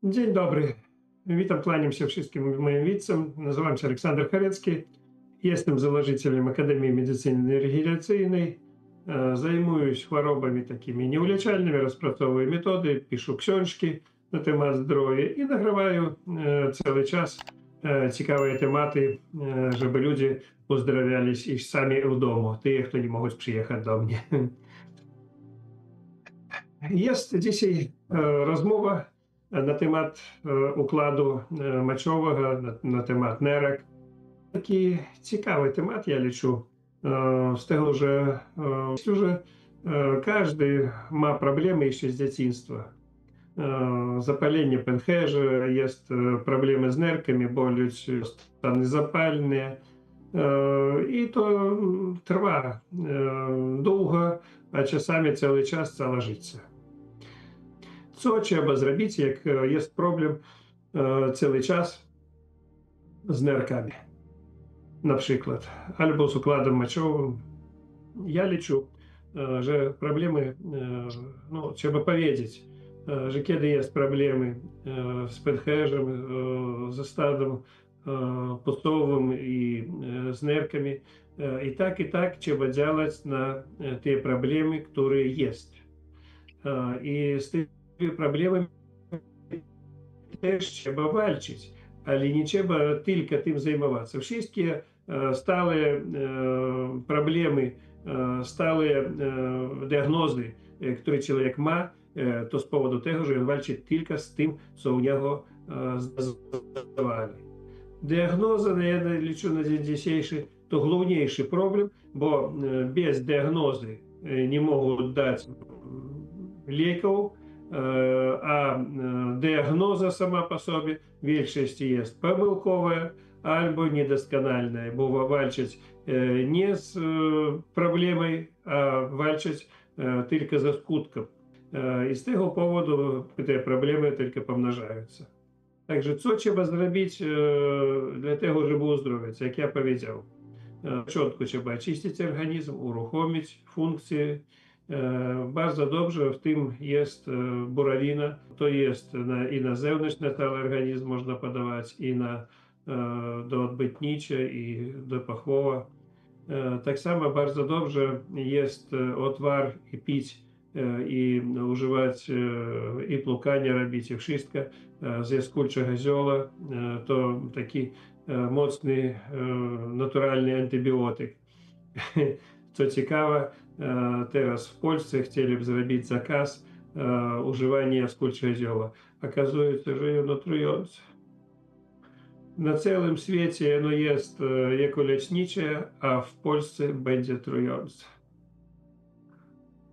Dzień dobry. Witam, kłaniam się wszystkim moim widzom. Nazywam się Aleksander Charecki. Jestem założycielem Akademii Medycyny Regeneracyjnej. Zajmuję się chorobami takimi nieuleczalnymi, rozpracowuję metody, piszę książki na temat zdrowia i nagrywаю cały czas ciekawe tematy, żeby ludzie uzdrawiались i sami w domu, tych, kto nie mogą przyjechać do mnie. Jest dzisiaj rozmowa na temat układu мочового, на temat nerek. Taki ciekawy temat, ja liczę, z tego, że myślę, że każdy ma problemy jeszcze z dzieciństwa. Zapalenie pęcherza, jest problemy z nerkami, boleć, stany zapalne. I to trwa długo, a czasami cały czas, całe życie. Co trzeba zrobić, jak jest problem cały czas z nerkami, na przykład, albo z układem moczowym. Ja liczę, że problemy, no, trzeba powiedzieć, że kiedy jest problemy z pęcherzem, ze stadem płucowym i z nerkami, i tak trzeba działać na te problemy, które jest. I z tymi problemami też trzeba walczyć, ale nie trzeba tylko tym zajmować. Wszystkie stałe problemy, stałe diagnozy, które człowiek ma, to z powodu tego, że on walczy tylko z tym, co u niego zdiagnozowali. Diagnoza, ja liczę na dzień dzisiejszy, to główniejszy problem, bo bez diagnozy nie mogą dać leków, a diagnoza sama po sobie w większości jest pomyłkowa albo niedoskonalna, bo walczyć nie z problemą, a walczyć tylko ze skutkiem. I z tego powodu te problemy tylko pomnażаються. Także co trzeba zrobić dla tego, żeby uzdrowić, jak ja powiedział? Początku trzeba oczyścić organizm, uruchomić funkcje. Bardzo dobrze w tym jest burawina. To jest i na zewnętrzny cały organizm można podawać, i do odbytnicze, i do pachłowa. Tak samo bardzo dobrze jest odwar i pić, i używać, i płukanie robić, i wszystko z jaskólczego zioła. To taki mocny, naturalny antybiotyk. Co ciekawe, teraz w Polsce chcieli zrobić zakaz używania jaskólczego zioła. Okazuje się, że ono trujące. Na całym świecie ono jest jako lecznicze, a w Polsce będzie trujące.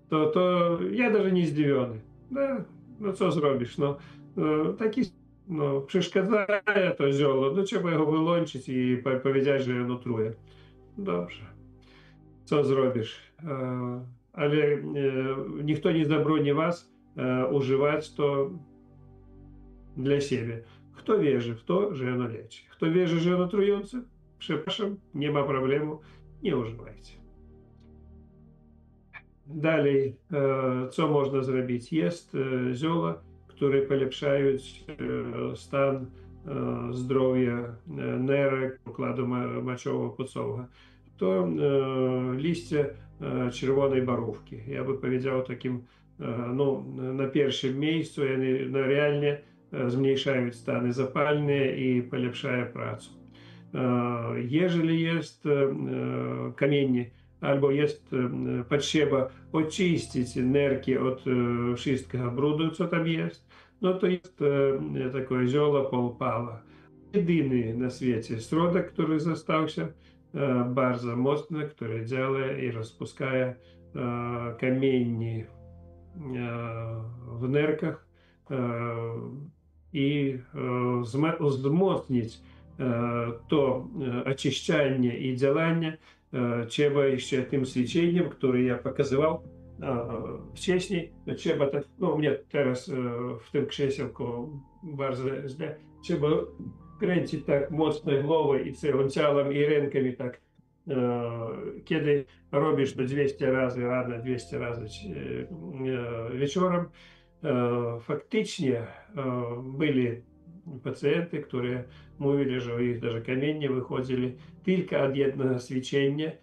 To ja даже nie zdziwiony. No co zrobisz? Taki przeszkadza to zioło, trzeba go wyłączyć i powiedzieć, że ono truje. Dobrze. Co zrobisz? Ale nikt nie zabroni was używać to dla siebie. Kto wierzy w to, że ono leczy? Kto wierzy, że ono trujące? Przepraszam, nie ma problemu, nie używajcie. Dalej, co można zrobić? Jest zioła, które polepszają stan zdrowia nerek, układu moczowo-płucowego. To liście czerwonej borówki. Ja by powiedział takim, na pierwszym miejscu, one realnie zmniejszają stany zapalne i polepszają pracę. Jeżeli jest kamienie, albo jest potrzeba oczyścić nerki od wszystkiego brudu, co tam jest, to jest takie zioło półpala. Jedyny na świecie środek, który został się, bardzo mocny, który działa i rozpuszcza kamienie w nerkach i wzmocnić to oczyszczanie i działanie trzeba jeszcze tym ćwiczeniem, które ja pokazywał wcześniej. Trzeba tak, mnie teraz w tym krzesełku bardzo źle, trzeba kręcić tak mocno głową i całym ciałem i rękami tak. Kiedy robisz to 200 razy rano, 200 razy wieczorem, Фактично были пациенты, которые mówili, że u nich даже kamienie wychodzili tylko od jednego свечения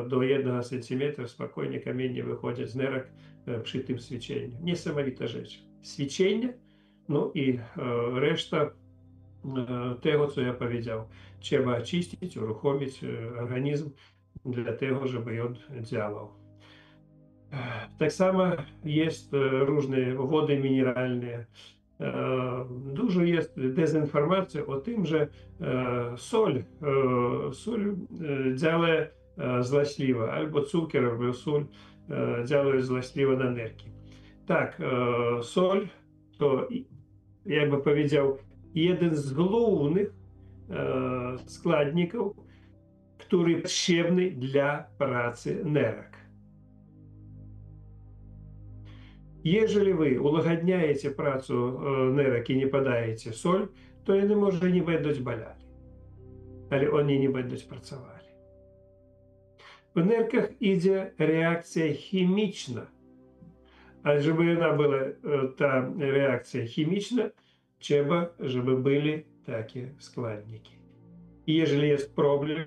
do 1 сантиметра spokojnie kamienie wychodzą z nerek przy tym свечению. Niesamowita rzecz. Свечение, no i reszta tego, co ja powiedział. Trzeba czyścić, uruchomić organizm dla tego, żeby on działał. Tak samo jest różne wody mineralne. Dużo jest dezinformacji o tym, że sól działa złośliwa, albo cukier, albo sól działa złośliwa na nerki. Tak, sól to, jak by powiedział, jeden z głównych składników, który potrzebny dla pracy nerek. Jeżeli wy uлагодняете pracę nerek i nie podajecie sól, to one może nie będą boleli, ale oni nie będą pracowali. W nerkach idzie reakcja chemiczna, a żeby ona była, ta reakcja chemiczna, trzeba, żeby były takie składniki. I jeżeli jest problem,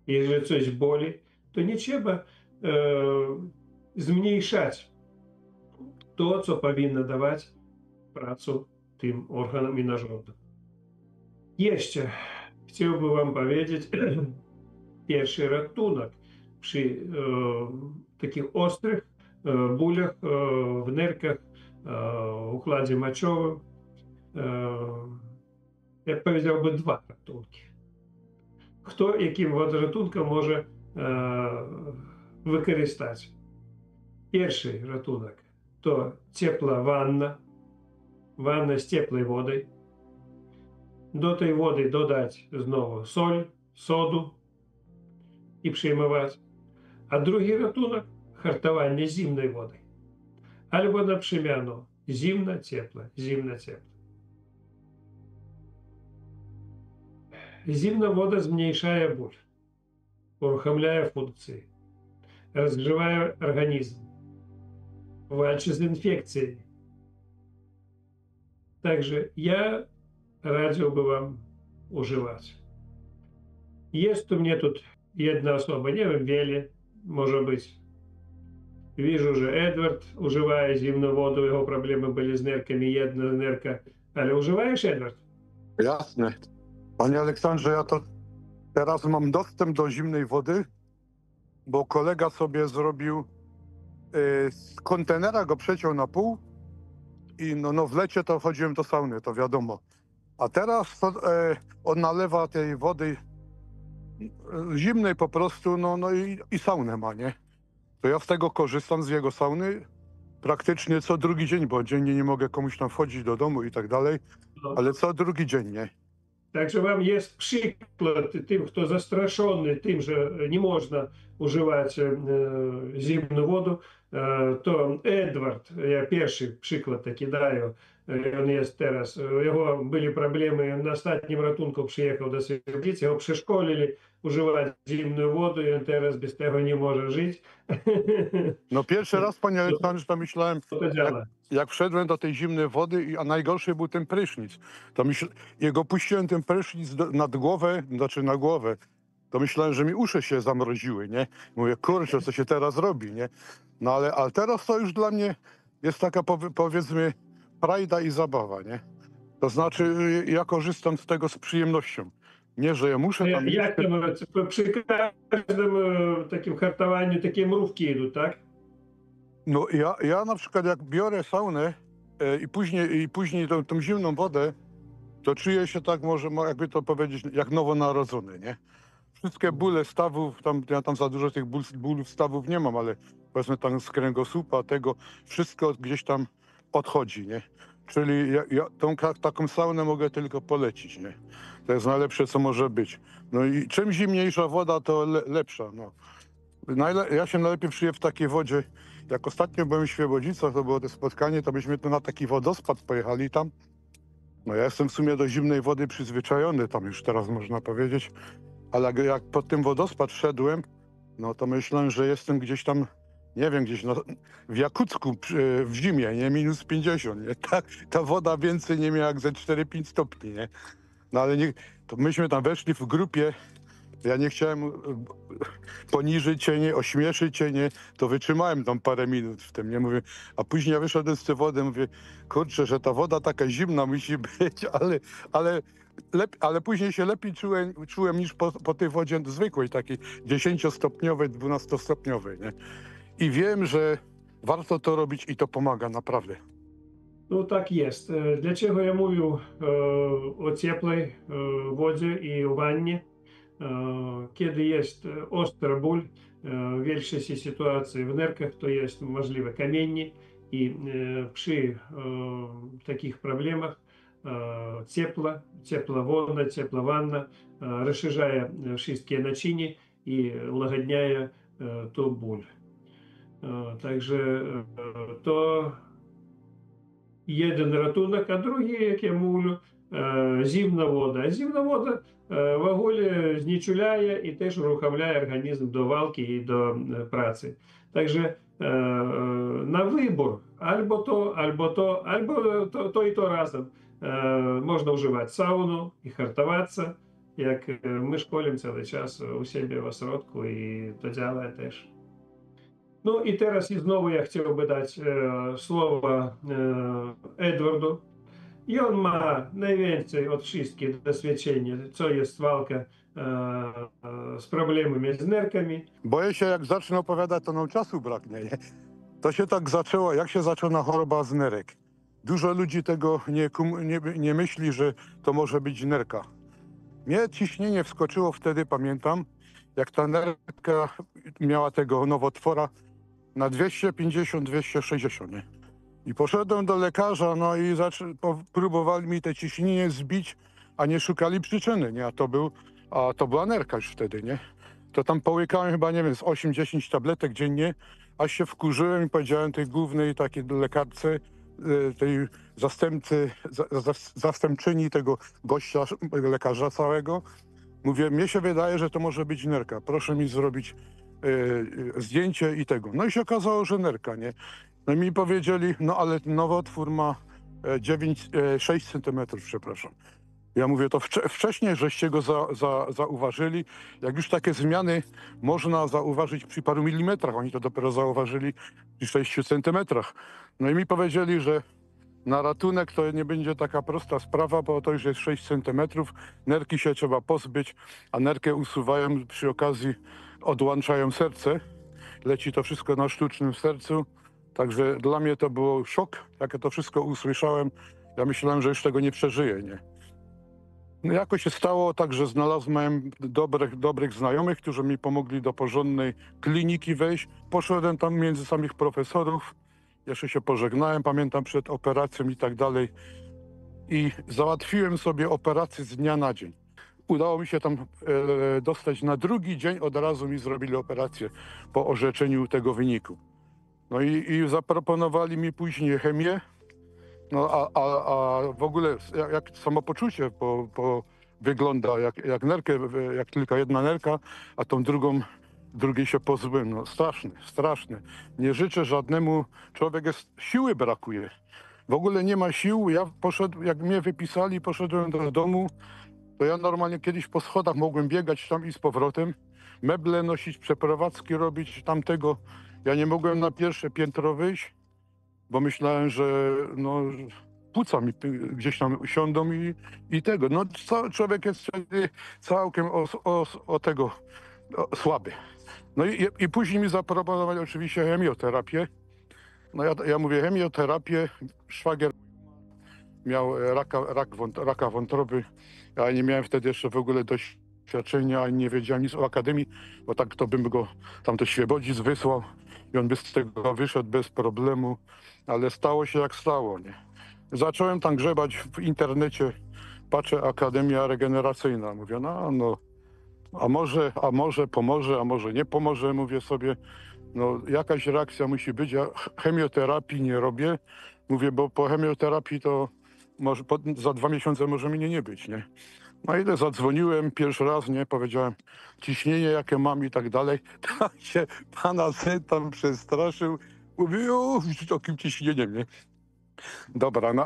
jeżeli coś boli, to nie trzeba zmniejszać to, co powinno dawać pracę tym organom i narządom. Jeszcze chciałbym wam powiedzieć, pierwszy ratunek przy takich ostrych bólach w nerkach, układzie moczowym. Ja powiedziałbym 2 ratunki. Kto jakim ratunkiem może wykorzystać? Pierwszy ratunek to ciepła wanna z ciepłej wody. Do tej wody dodać znowu соль, sodu i przyjmować. A drugi ratunek hartowanie zimnej wody. Albo na przemianę zimna, ciepła, zimna, ciepła. Zimna woda zmniejsza ból, uruchamляє funkcje, rozgrzewa organizm, walczy z infekcjami. Także ja radziłbym wam używać. Jest u mnie тут jedna osoba, nie wiem, wiele może być. Widzę, że Edward używa zimną wodę, jego problemy były z nerkami, jedna nerka. Ale używasz, Edward? Jasne. Panie Aleksandrze, ja to teraz mam dostęp do zimnej wody, bo kolega sobie zrobił z kontenera, go przeciął na pół i no w lecie to chodziłem do sauny, to wiadomo. A teraz to, on nalewa tej wody zimnej po prostu, no i saunę ma, nie? To ja z tego korzystam, z jego sauny praktycznie co drugi dzień, bo dziennie nie mogę komuś tam wchodzić do domu i tak dalej, ale co drugi dzień, nie? Także wam jest przykład tym, kto zastraszony tym, że nie można używać zimną wodę, to Edward, ja pierwszy przykład taki daję, on jest teraz, jego byli problemy, na ostatnim ratunku przyjechał do swoich dzieci, jego przeszkolili używać zimną wodę i on teraz bez tego nie może żyć. No pierwszy raz, panie Aleksandrze, to myślałem, jak wszedłem do tej zimnej wody, a najgorszy był ten prysznic, to jego puściłem ten prysznic nad głowę, znaczy na głowę, to myślałem, że mi uszy się zamroziły, nie? Mówię, kurczę, co się teraz robi, nie? No ale teraz to już dla mnie jest taka, powiedzmy, frajda i zabawa, nie? To znaczy, ja korzystam z tego z przyjemnością. Nie, że ja muszę tam... Jak tam przy każdym takim hartowaniu takie mrówki idą, tak? No ja na przykład jak biorę saunę i później tą zimną wodę, to czuję się tak, może jakby to powiedzieć, jak nowonarodzony, nie? Wszystkie bóle stawów, ja tam za dużo tych bólów stawów nie mam, ale powiedzmy tam z kręgosłupa, tego, wszystko gdzieś tam odchodzi, nie? Czyli ja taką saunę mogę tylko polecić, nie? To jest najlepsze, co może być. No i czym zimniejsza woda, to lepsza, no. Ja się najlepiej czuję w takiej wodzie. Jak ostatnio byłem w Świebodzicach, to było to spotkanie, to byśmy tu na taki wodospad pojechali tam. No ja jestem w sumie do zimnej wody przyzwyczajony, tam już teraz można powiedzieć. Ale jak pod tym wodospad szedłem, no to myślałem, że jestem gdzieś tam nie wiem, gdzieś w Jakucku w zimie, nie, -50, nie? Tak, ta woda więcej nie miała jak ze 4-5 stopni, nie? No ale nie, to myśmy tam weszli w grupie, ja nie chciałem poniżyć cię, nie, ośmieszyć cię, nie, to wytrzymałem tam parę minut w tym, nie, mówię, a później ja wyszedłem z tej wody, mówię, kurczę, że ta woda taka zimna musi być, ale później się lepiej czułem niż po tej wodzie zwykłej, takiej 10-stopniowej, 12-stopniowej, nie. I wiem, że warto to robić i to pomaga naprawdę. Ну, так jest. Dlaczego ja mówię o ciepłej wodzie i o wannie? Kiedy jest ostra ból, w większości sytuacji w nerkach to jest możliwe kamienie i przy takich problemach ciepła woda, ciepła wanna rozszerzає wszystkie naczynia i uлагодняє ту ból. Także to jeden ratunek, a drugi, jak я mówię, зимна вода. Зимна вода в ogóle znieczulaje i też uruchamia organizm do walki i do pracy. Także na wybór albo to, albo to, albo to i to razem. Można używać sauną i hartować, jak my szkolimy cały czas u siebie w ośrodku i to działa też. No i teraz i znowu ja chciałbym dać słowo Edwardu. I on ma najwięcej od wszystkich doświadczenia, co jest walka z problemami z nerkami. Boję się, jak zacznę opowiadać, to nam czasu braknie, nie? To się tak zaczęło, jak się zaczyna choroba z nerek. Dużo ludzi tego nie myśli, że to może być nerka. Mnie ciśnienie wskoczyło wtedy, pamiętam, jak ta nerka miała tego nowotwora na 250-260, nie? I poszedłem do lekarza, no i próbowali mi te ciśnienie zbić, a nie szukali przyczyny, nie? A to była nerka już wtedy, nie? To tam połykałem chyba, nie wiem, z 8-10 tabletek dziennie, aż się wkurzyłem i powiedziałem tej głównej takiej lekarce, tej zastępczyni tego gościa, lekarza całego. Mówię, mnie się wydaje, że to może być nerka. Proszę mi zrobić zdjęcie i tego. No i się okazało, że nerka, nie? No i mi powiedzieli, no ale nowotwór ma 6 centymetrów, przepraszam. Ja mówię, to wcześniej żeście go zauważyli. Jak już takie zmiany można zauważyć przy paru milimetrach, oni to dopiero zauważyli przy 6 centymetrach. No i mi powiedzieli, że na ratunek to nie będzie taka prosta sprawa, bo to już jest 6 centymetrów. Nerki się trzeba pozbyć, a nerkę usuwają przy okazji, odłączają serce. Leci to wszystko na sztucznym sercu. Także dla mnie to był szok, jak ja to wszystko usłyszałem. Ja myślałem, że już tego nie przeżyję, nie? No jakoś się stało tak, że znalazłem dobrych znajomych, którzy mi pomogli do porządnej kliniki wejść. Poszedłem tam między samych profesorów, jeszcze się pożegnałem, pamiętam, przed operacją i tak dalej. I załatwiłem sobie operację z dnia na dzień. Udało mi się tam dostać na drugi dzień, od razu mi zrobili operację po orzeczeniu tego wyniku. No i zaproponowali mi później chemię, no a w ogóle jak samopoczucie wygląda, jak nerkę, jak tylko jedna nerka, a tą drugiej się pozbyłem. No straszne. Nie życzę żadnemu, siły brakuje. W ogóle nie ma sił. Ja jak mnie wypisali, poszedłem do domu, to ja normalnie kiedyś po schodach mogłem biegać tam i z powrotem, meble nosić, przeprowadzki robić tamtego. Ja nie mogłem na pierwsze piętro wyjść, bo myślałem, że no, płuca mi gdzieś tam siądą i tego. No człowiek jest wtedy całkiem słaby. No i później mi zaproponowali oczywiście chemioterapię. No ja mówię chemioterapię, szwagier miał raka wątroby. Ja nie miałem wtedy jeszcze w ogóle doświadczenia, ani nie wiedziałem nic o akademii, bo tak to bym go tam do Świebodzic wysłał i on by z tego wyszedł bez problemu, ale stało się jak stało, nie? Zacząłem tam grzebać w internecie, patrzę Akademia Regeneracyjna, mówię, no a może pomoże, a może nie pomoże, mówię sobie, no jakaś reakcja musi być, ja chemioterapii nie robię, mówię, bo po chemioterapii to może za 2 miesiące może mnie nie być, nie? No ile zadzwoniłem pierwszy raz, nie? Powiedziałem ciśnienie jakie mam i tak dalej. Tam się pana syn tam przestraszył. Mówi, z takim ciśnieniem, nie? Dobra, no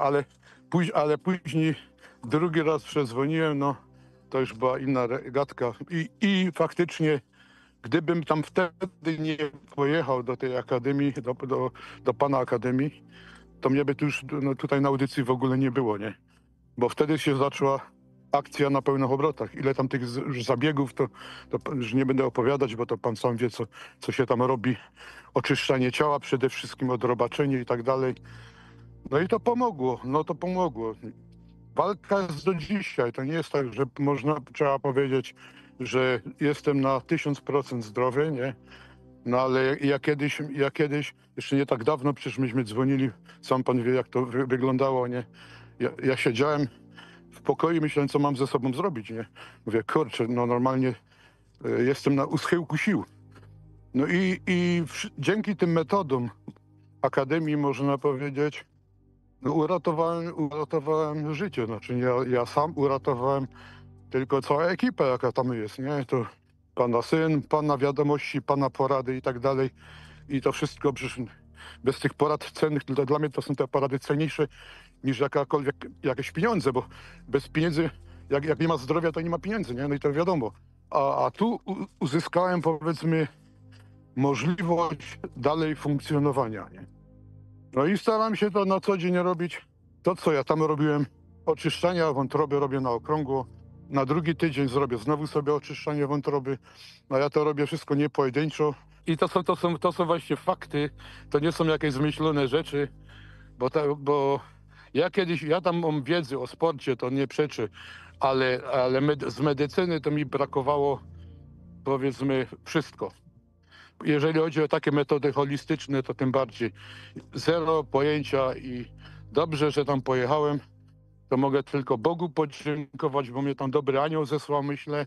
ale później drugi raz przedzwoniłem, no to już była inna gadka. I faktycznie, gdybym tam wtedy nie pojechał do tej akademii, do pana akademii, to mnie by tu już tutaj na audycji w ogóle nie było, nie? Bo wtedy się zaczęła akcja na pełnych obrotach. Ile tam tych już zabiegów, to już nie będę opowiadać, bo to pan sam wie, co się tam robi. Oczyszczanie ciała, przede wszystkim odrobaczenie i tak dalej. No i to pomogło, to pomogło. Walka jest do dzisiaj. To nie jest tak, że trzeba powiedzieć, że jestem na 1000% zdrowy, nie? No ale ja kiedyś, jeszcze nie tak dawno, przecież myśmy dzwonili, sam pan wie, jak to wyglądało, nie? Ja siedziałem w pokoju i myślałem, co mam ze sobą zrobić, nie? Mówię, kurczę, no normalnie jestem na schyłku sił. No i dzięki tym metodom Akademii, można powiedzieć, no uratowałem życie. Znaczy ja sam uratowałem, tylko cała ekipa, jaka tam jest, nie? To pana syn, pana wiadomości, pana porady i tak dalej. I to wszystko przecież bez tych porad cennych, dla mnie to są te porady cenniejsze niż jakieś pieniądze, bo bez pieniędzy, jak nie ma zdrowia, to nie ma pieniędzy, nie? No i to wiadomo. A tu uzyskałem, powiedzmy, możliwość dalej funkcjonowania, nie? No i staram się to na co dzień robić. To, co ja tam robiłem, oczyszczania wątroby robię na okrągło. Na drugi tydzień zrobię znowu sobie oczyszczanie wątroby. No ja to robię wszystko nie pojedynczo. I to są właśnie fakty, to nie są jakieś zmyślone rzeczy, bo ja tam mam wiedzy o sporcie, to nie przeczę, ale z medycyny to mi brakowało, powiedzmy, wszystko. Jeżeli chodzi o takie metody holistyczne, to tym bardziej. Zero pojęcia i dobrze, że tam pojechałem. To mogę tylko Bogu podziękować, bo mnie tam dobry anioł zesłał, myślę.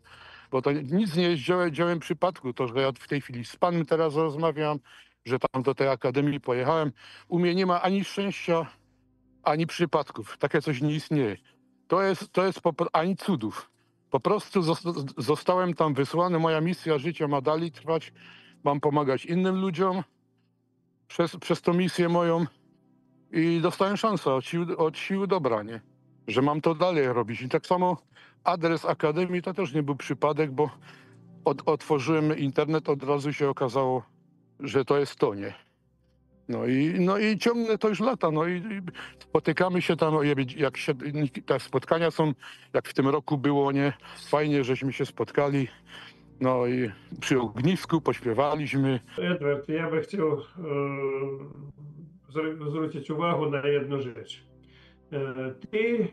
Bo to nic nie jest dziełem przypadku. To, że ja w tej chwili z panem teraz rozmawiam, że tam do tej akademii pojechałem. U mnie nie ma ani szczęścia, ani przypadków. Takie coś nie istnieje. Ani cudów. Po prostu zostałem tam wysłany. Moja misja życia ma dalej trwać. Mam pomagać innym ludziom przez tą misję moją i dostałem szansę od siły dobra, nie? Że mam to dalej robić. I tak samo adres Akademii to też nie był przypadek, bo otworzyłem internet, od razu się okazało, że to jest to, nie? No i ciągnę to już lata, i spotykamy się tam, te spotkania są, jak w tym roku było, nie? Fajnie, żeśmy się spotkali. No i przy ognisku pośpiewaliśmy. Edward, ja bym chciał zwrócić uwagę na jedną rzecz. Ty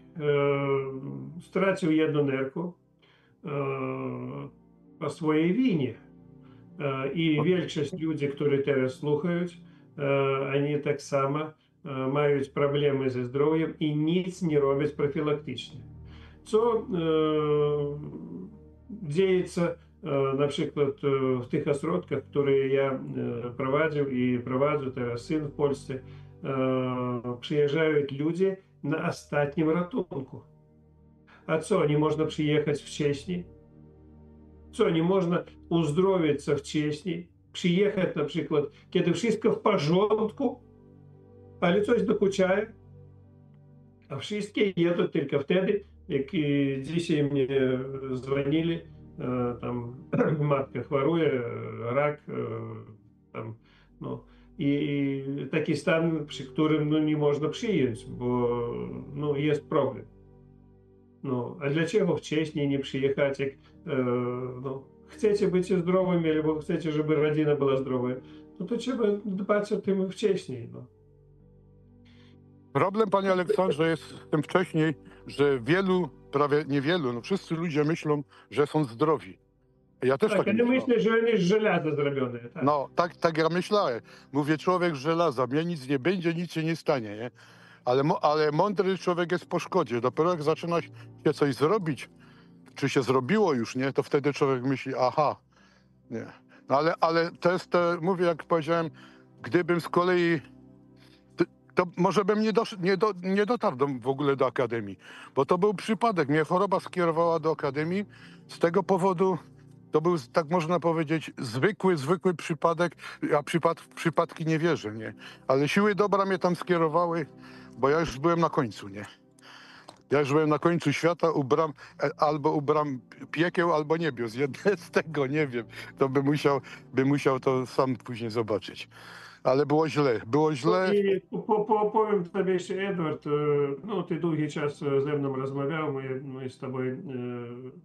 stracił jedną nerkę po swojej winie. I większość ludzi, którzy teraz słuchają, oni tak samo mają problemy ze zdrowiem i nic nie robią profilaktycznie. Co dzieje na przykład w tych ośrodkach, które ja prowadził i prowadzę teraz syn w Polsce, przyjeżdżają ludzie na ostatnim ratunku. A co, nie można przyjechać wcześniej? Co, nie można uzdrowić się wcześniej? Przyjechać na przykład, kiedy wszystko w porządku, ale coś dokuczaje? A wszystkie jedą tylko wtedy, jak dzisiaj mnie dzwonili, tam matka choruje, rak, tam, no. I taki stan, przy którym nie można przyjąć, bo jest problem. A dlaczego wcześniej nie przyjechać, jak chcecie być zdrowymi, albo chcecie, żeby rodzina była zdrowa, to trzeba dbać o tym wcześniej. Problem, panie Aleksandrze, jest z tym wcześniej, że prawie niewielu, wszyscy ludzie myślą, że są zdrowi. Ja też tak ale myślałem. myślę, że oni z żelaza zrobione. Tak. Tak ja myślałem. Mówię, człowiek z żelaza, mnie nic nie będzie, nic się nie stanie, nie? Ale mądry człowiek jest po szkodzie. Dopiero jak zaczyna się coś zrobić, czy się zrobiło już, nie? To wtedy człowiek myśli, aha, nie. Ale mówię, jak powiedziałem, gdybym z kolei to może bym nie dotarł w ogóle do akademii, bo to był przypadek. Mnie choroba skierowała do akademii. Z tego powodu to był, tak można powiedzieć, zwykły przypadek. Ja w przypadki nie wierzę, nie? Ale siły dobra mnie tam skierowały, bo ja już byłem na końcu, nie? Ja już byłem na końcu świata, albo u bram piekieł, albo niebios. Jedne z tego, nie wiem. To by musiał to sam później zobaczyć. Ale było źle, było źle. І повім тобі ще, Едвард, ну, ти довгий час зі мною розмовляв, ми з тобою,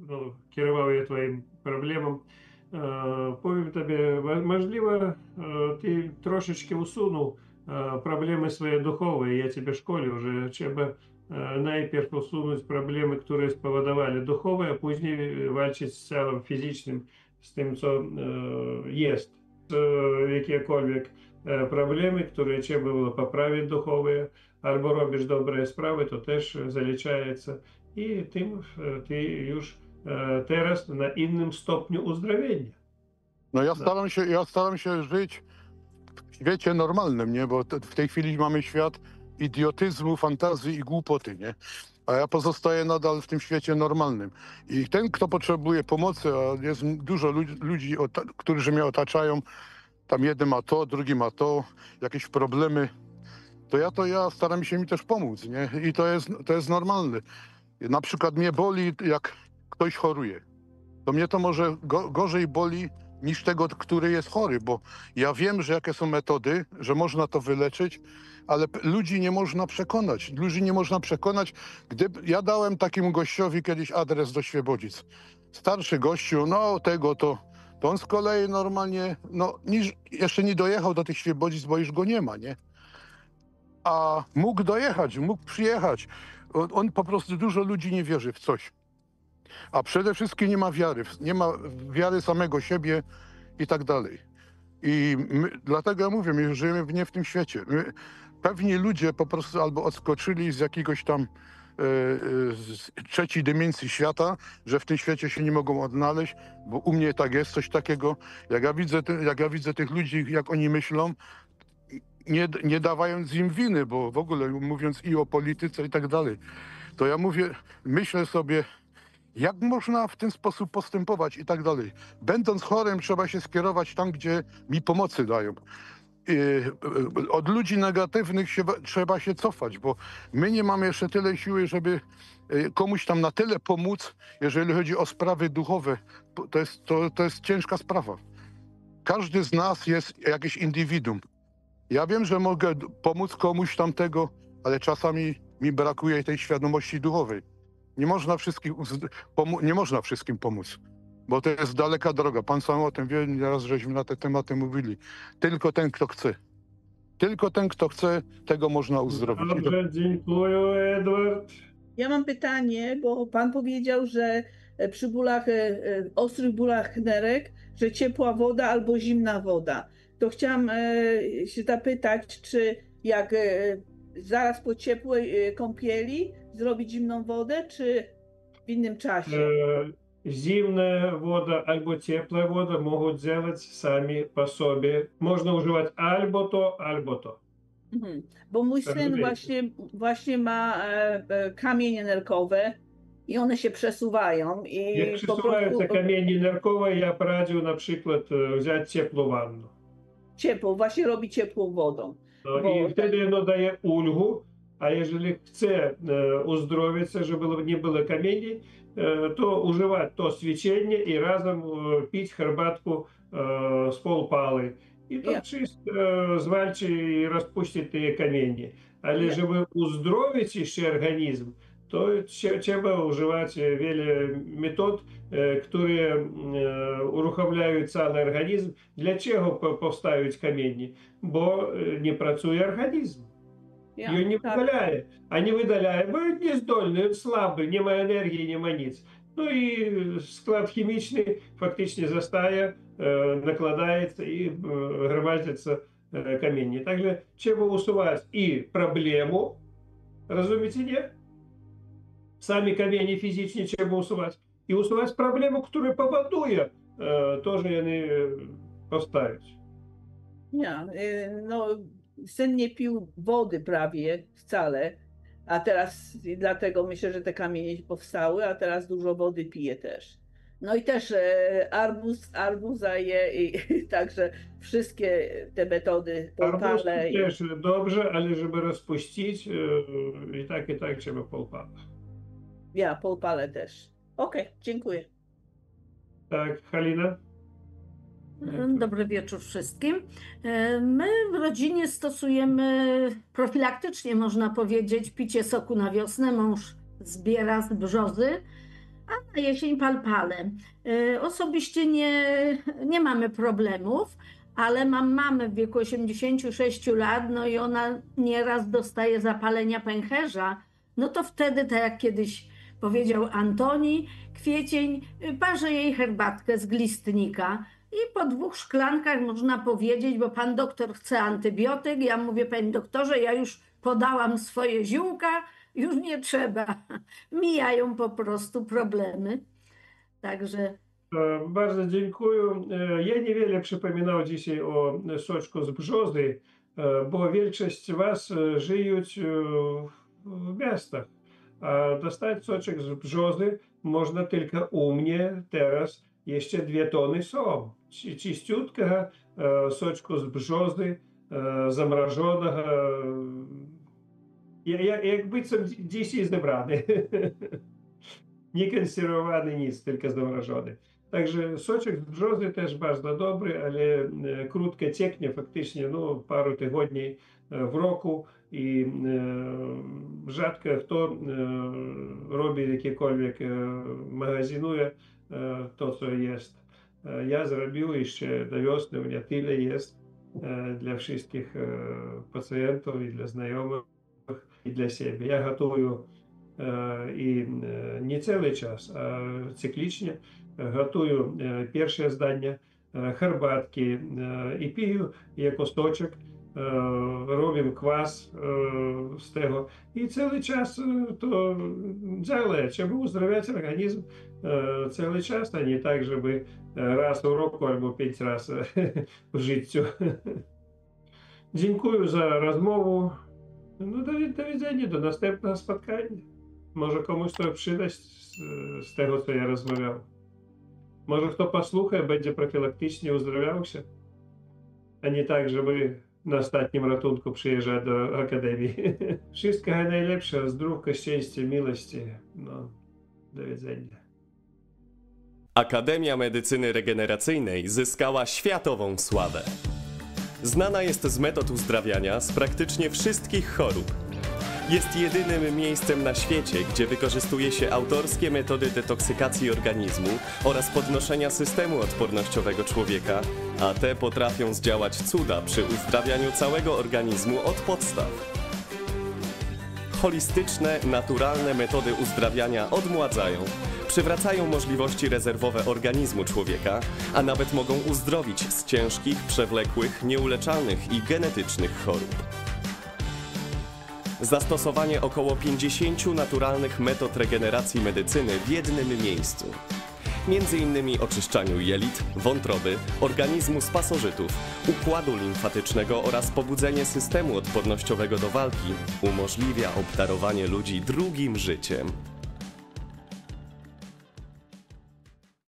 ну, керував я твоїм проблемам. Повім тобі, можливо, ти трошечки усунув проблеми свої духові. Я тебе в школі вже треба найперше усунути проблеми, які спровокували духові, а пізніше вальчити з цілим фізичним, з тим, що є. Якісь problemy, które trzeba było poprawić duchowe, albo robisz dobre sprawy, to też zaliczaється. I tym ty już teraz na innym stopniu uzdrowienia. No ja staram się żyć w świecie normalnym, nie? Bo w tej chwili mamy świat idiotyzmu, fantazji i głupoty, nie? A ja pozostaję nadal w tym świecie normalnym. I ten, kto potrzebuje pomocy, a jest dużo ludzi, którzy mnie otaczają, tam jeden ma to, drugi ma to, jakieś problemy, to ja staram się mi też pomóc, nie? I to jest normalne. Na przykład mnie boli, jak ktoś choruje. To mnie to może gorzej boli niż tego, który jest chory, bo ja wiem, że jakie są metody, że można to wyleczyć, ale ludzi nie można przekonać. Ludzi nie można przekonać. Ja dałem takiemu gościowi kiedyś adres do Świebodzic. Starszy gościu, no tego to on z kolei normalnie, no jeszcze nie dojechał do tych Świebodzic, bo już go nie ma, nie? A mógł dojechać, mógł przyjechać. On po prostu, dużo ludzi nie wierzy w coś. A przede wszystkim nie ma wiary samego siebie i tak dalej. I dlatego ja mówię, my żyjemy nie w tym świecie. Pewni ludzie po prostu albo odskoczyli z jakiegoś tam z trzeciej dymencji świata, że w tym świecie się nie mogą odnaleźć, bo u mnie tak jest, coś takiego. Jak ja widzę tych ludzi, jak oni myślą, nie dawając im winy, bo w ogóle mówiąc i o polityce i tak dalej, to ja myślę sobie, jak można w ten sposób postępować i tak dalej. Będąc chorym, trzeba się skierować tam, gdzie mi pomocy dają. Od ludzi negatywnych trzeba się cofać, bo my nie mamy jeszcze tyle siły, żeby komuś tam na tyle pomóc, jeżeli chodzi o sprawy duchowe. To jest ciężka sprawa. Każdy z nas jest jakieś indywiduum. Ja wiem, że mogę pomóc komuś tamtego, ale czasami mi brakuje tej świadomości duchowej. Nie można wszystkim pomóc, bo to jest daleka droga. Pan sam o tym wie, nieraz żeśmy na te tematy mówili. Tylko ten, kto chce. Tylko ten, kto chce, tego można uzdrowić. Dobrze, dziękuję, Edward. Ja mam pytanie, bo pan powiedział, że przy bólach, ostrych bólach nerek, że ciepła woda albo zimna woda. To chciałam się zapytać, czy jak zaraz po ciepłej kąpieli zrobić zimną wodę, czy w innym czasie? Zimная вода albo теплая вода могут делать сами по sobie. Można używać albo to, albo to. Mhm. Bo mój syn właśnie ma kamienie nerkowe i one się przesuwają. I Jak po przesuwаються prostu kamienie nerkowe, ja poradził na przykład wziąć ciepłą wannę. ciepło, właśnie robi ciepłą wodą. No Bo i wtedy ono daje ulgу, a jeżeli chce uzdrowić, żeby nie było kamieni, to używać to świeczenie i razem pić herbatку z półpałej. I to czysto zwalczy i rozpuści te kamienie. Ale żeby uzdrowić jeszcze organizm, to trzeba używać wiele metod, które uruchamiają cały organizm. Dlaczego powstają kamienie? Bo nie pracuje organizm. Ее не выделяет. А не выделяет, бывают нездольные, слабые, нема энергии, нема nic. Ну і склад хімічний фактично застає, накладається і громадяться каміння. Также треба усувати і проблему, розумієте, ні? Самі камені фізичні треба усувати. І усувати проблему, яка поводує, теж вони повстають. no, Syn nie pił wody prawie wcale, a teraz dlatego myślę, że te kamienie powstały, a teraz dużo wody pije też. No i też arbuza je i także wszystkie te metody Arbuz popale. też dobrze, ale żeby rozpuścić, i tak trzeba półpala. Ja popale też. Okej, dziękuję. Tak, Halina? Dobry wieczór wszystkim. My w rodzinie stosujemy profilaktycznie, można powiedzieć, picie soku na wiosnę. Mąż zbiera z brzozy, a na jesień palpale. Osobiście nie mamy problemów, ale mam mamę w wieku 86 lat, no i ona nieraz dostaje zapalenia pęcherza. No to wtedy, tak jak kiedyś powiedział Antoni Kwiecień, parzę jej herbatkę z glistnika. I po 2 szklankach można powiedzieć, bo pan doktor chce antybiotyk, ja mówię, panie doktorze, ja już podałam swoje ziółka, już nie trzeba. Mijają po prostu problemy. Także Bardzo dziękuję. Ja niewiele przypominał dzisiaj o soczku z brzozy, bo większość z was żyją w miastach. A dostać soczek z brzozy można tylko u mnie teraz. Jeszcze 2 tony są. Чистютка, сочку з бжози, замороженого, якби це dzisiaj zebrany. Nie konserwowany nic, tylko zamrożony. Także soczek z brzozy też bardzo dobry, ale krótko cieknie faktycznie, no parę tygodni w roku i rzadko kto robi jakiekolwiek, magazynuje to, co jest. Ja zrobił jeszcze do wiosny, u mnie tyle jest dla wszystkich pacjentów i dla znajomych i dla siebie. Ja gotuję i nie cały czas, a cyklicznie gotuję pierwsze zdanie, herbatki i piję jako soczek. Робимо квас з того. І цілий час то działa, щоб uzdrowiać organizm cały czas, a nie tak, żeby raz w roku albo 5 razy w życiu. Dziękuję za rozmowę. No do widzenia, do następnego spotkania. Może komuś to przydać z tego, co ja rozmawiał. Może kto posłucha, będzie profilaktycznie uzdrowiał się, a nie tak, żeby na ostatnim ratunku przyjeżdżać do Akademii. Wszystkiego najlepszego, zdrówka, szczęścia, miłości. No, do widzenia. Akademia Medycyny Regeneracyjnej zyskała światową sławę. Znana jest z metod uzdrawiania z praktycznie wszystkich chorób. Jest jedynym miejscem na świecie, gdzie wykorzystuje się autorskie metody detoksykacji organizmu oraz podnoszenia systemu odpornościowego człowieka, a te potrafią zdziałać cuda przy uzdrawianiu całego organizmu od podstaw. Holistyczne, naturalne metody uzdrawiania odmładzają, przywracają możliwości rezerwowe organizmu człowieka, a nawet mogą uzdrowić z ciężkich, przewlekłych, nieuleczalnych i genetycznych chorób. Zastosowanie około 50 naturalnych metod regeneracji medycyny w jednym miejscu. Między innymi oczyszczaniu jelit, wątroby, organizmu z pasożytów, układu limfatycznego oraz pobudzenie systemu odpornościowego do walki umożliwia obdarowanie ludzi drugim życiem.